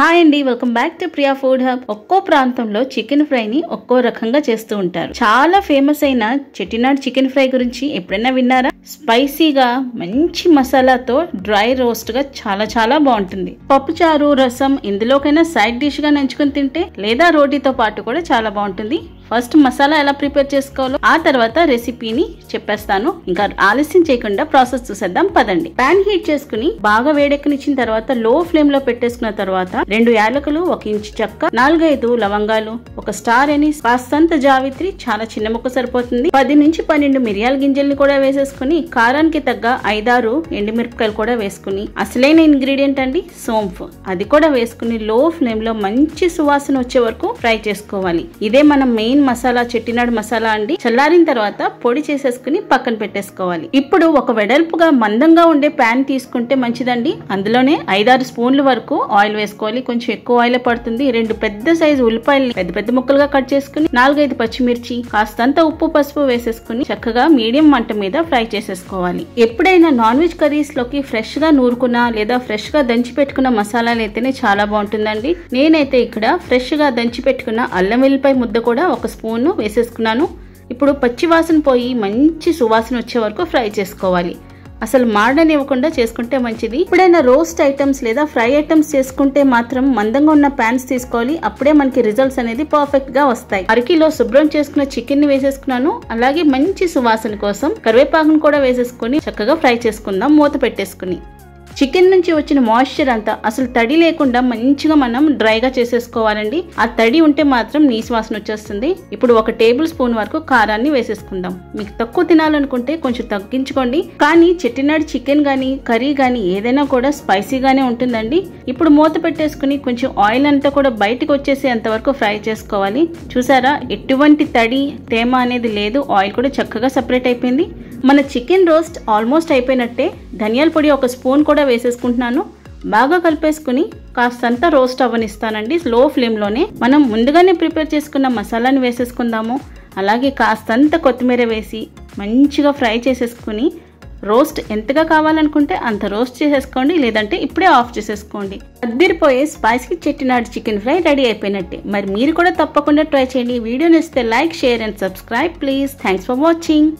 Hi అండి, welcome back to Priya food hub. ఒక్కో ప్రాంతంలో చికెన్ ఫ్రై ని ఒక్కో రకంగా చేస్తూ ఉంటారు. చాలా ఫేమస్ అయిన చెట్టినాడ్ చికెన్ ఫ్రై గురించి ఎప్పుడైనా విన్నారా? స్పైసీగా మంచి మసాలాతో డ్రై రోస్ట్ గా చాలా బాగుంటుంది. పప్పుచారు, రసం ఇందులోకైనా సైడ్ డిష్ గా నంచుకుని తింటే లేదా రోటీతో పాటు కూడా చాలా బాగుంటుంది. ఫస్ట్ మసాలా ఎలా ప్రిపేర్ చేసుకోవాలో ఆ తర్వాత రెసిపీని చెప్పేస్తాను. ఇంకా ఆలస్యం చేయకుండా ప్రాసెస్ చూసేద్దాం పదండి. పాన్ హీట్ చేసుకుని బాగా వేడెక్కనిచ్చిన తర్వాత లో ఫ్లేమ్ లో పెట్టేసుకున్న తర్వాత 2 యాలకులు, 1 ఇంచు చెక్క, 4-5 లవంగాలు, 1 స్టార్ ఎనీస్, కాస్తంత జావిత్రి, చాలా చిన్న ముక్క సరిపోతుంది, 10 నుంచి 12 మిరియాల గింజల్ని కూడా వేసేసుకుని కారానికి తగ్గ 5-6 ఎండుమిరపకాయలు కూడా వేసుకుని అసలైన ఇంగ్రీడియంట్ అండి సోంపు, అది కూడా వేసుకుని లో ఫ్లేమ్ లో మంచి సువాసన వచ్చే వరకు ఫ్రై చేసుకోవాలి. ఇదే మనం మెయిన్ మసాలా, చెట్టినాడు మసాలా అండి. చల్లారిన తర్వాత పొడి చేసేసుకుని పక్కన పెట్టేసుకోవాలి. ఇప్పుడు ఒక వెడల్పుగా మందంగా ఉండే ప్యాన్ తీసుకుంటే మంచిదండి. అందులోనే 5-6 స్పూన్ల వరకు ఆయిల్ వేసుకోవాలి. కొంచెం ఎక్కువ ఆయిల్ పడుతుంది. 2 పెద్ద సైజు ఉల్లిపాయల్ని పెద్ద ముక్కలుగా కట్ చేసుకుని 4-5 పచ్చిమిర్చి, కాస్తంత ఉప్పు, పసుపు వేసేసుకుని చక్కగా మీడియం మంట మీద ఫ్రై చేసేసుకోవాలి. ఎప్పుడైనా నాన్ వెజ్ కర్రీస్ లోకి ఫ్రెష్ గా నూరుకున్న లేదా ఫ్రెష్ గా దంచి పెట్టుకున్న మసాలాలు అయితేనే చాలా బాగుంటుందండి. నేనైతే ఇక్కడ ఫ్రెష్ గా దంచి పెట్టుకున్న అల్లం వెల్లిపాయ ముద్ద కూడా 1 స్పూన్ వేసేసుకున్నాను. ఇప్పుడు పచ్చి వాసన పోయి మంచి సువాసన వచ్చే వరకు ఫ్రై చేసుకోవాలి. అసలు మాడనివ్వకుండా చేసుకుంటే మంచిది. ఇప్పుడైనా రోస్ట్ ఐటమ్స్ లేదా ఫ్రై ఐటమ్స్ చేసుకుంటే మాత్రం మందంగా ఉన్న ప్యాన్స్ తీసుకోవాలి. అప్పుడే మనకి రిజల్ట్స్ అనేది పర్ఫెక్ట్ గా వస్తాయి. 1 కిలో శుభ్రం చేసుకున్న చికెన్ ని వేసేసుకున్నాను. అలాగే మంచి సువాసన కోసం కరివేపాకును కూడా వేసేసుకుని చక్కగా ఫ్రై చేసుకుందాం మూత పెట్టేసుకుని. చికెన్ నుంచి వచ్చిన మాయిశ్చర్ అంతా అసలు తడి లేకుండా మంచిగా మనం డ్రైగా చేసేసుకోవాలండి. ఆ తడి ఉంటే మాత్రం నీసు వాసన వచ్చేస్తుంది. ఇప్పుడు 1 టేబుల్ స్పూన్ వరకు కారాన్ని వేసేసుకుందాం. మీకు తక్కువ తినాలనుకుంటే కొంచెం తగ్గించుకోండి. కానీ చెట్టినాడు చికెన్ గానీ కర్రీ గానీ ఏదైనా కూడా స్పైసీగానే ఉంటుందండి. ఇప్పుడు మూత పెట్టేసుకుని కొంచెం ఆయిల్ అంతా కూడా బయటకు వచ్చేసేంత వరకు ఫ్రై చేసుకోవాలి. చూసారా, ఎటువంటి తడి తేమ అనేది లేదు. ఆయిల్ కూడా చక్కగా సెపరేట్ అయిపోయింది. మన చికెన్ రోస్ట్ ఆల్మోస్ట్ అయిపోయినట్టే. ధనియాల పొడి 1 స్పూన్ కూడా వేసేసుకుంటున్నాను. బాగా కలిపేసుకుని కాస్తంత రోస్ట్ అవ్వనిస్తానండి స్లో ఫ్లేమ్ లోనే. మనం ముందుగానే ప్రిపేర్ చేసుకున్న మసాలాని వేసేసుకుందాము. అలాగే కాస్తంత కొత్తిమీర వేసి మంచిగా ఫ్రై చేసేసుకుని రోస్ట్ ఎంతగా కావాలనుకుంటే అంత రోస్ట్ చేసేసుకోండి, లేదంటే ఇప్పుడే ఆఫ్ చేసేసుకోండి. అద్దిరిపోయే spicy Chettinad chicken fry ready అయిపోయినట్టే. మరి మీరు కూడా తప్పకుండా ట్రై చేయండి. వీడియో నచ్చితే like, share and subscribe please. Thanks for watching.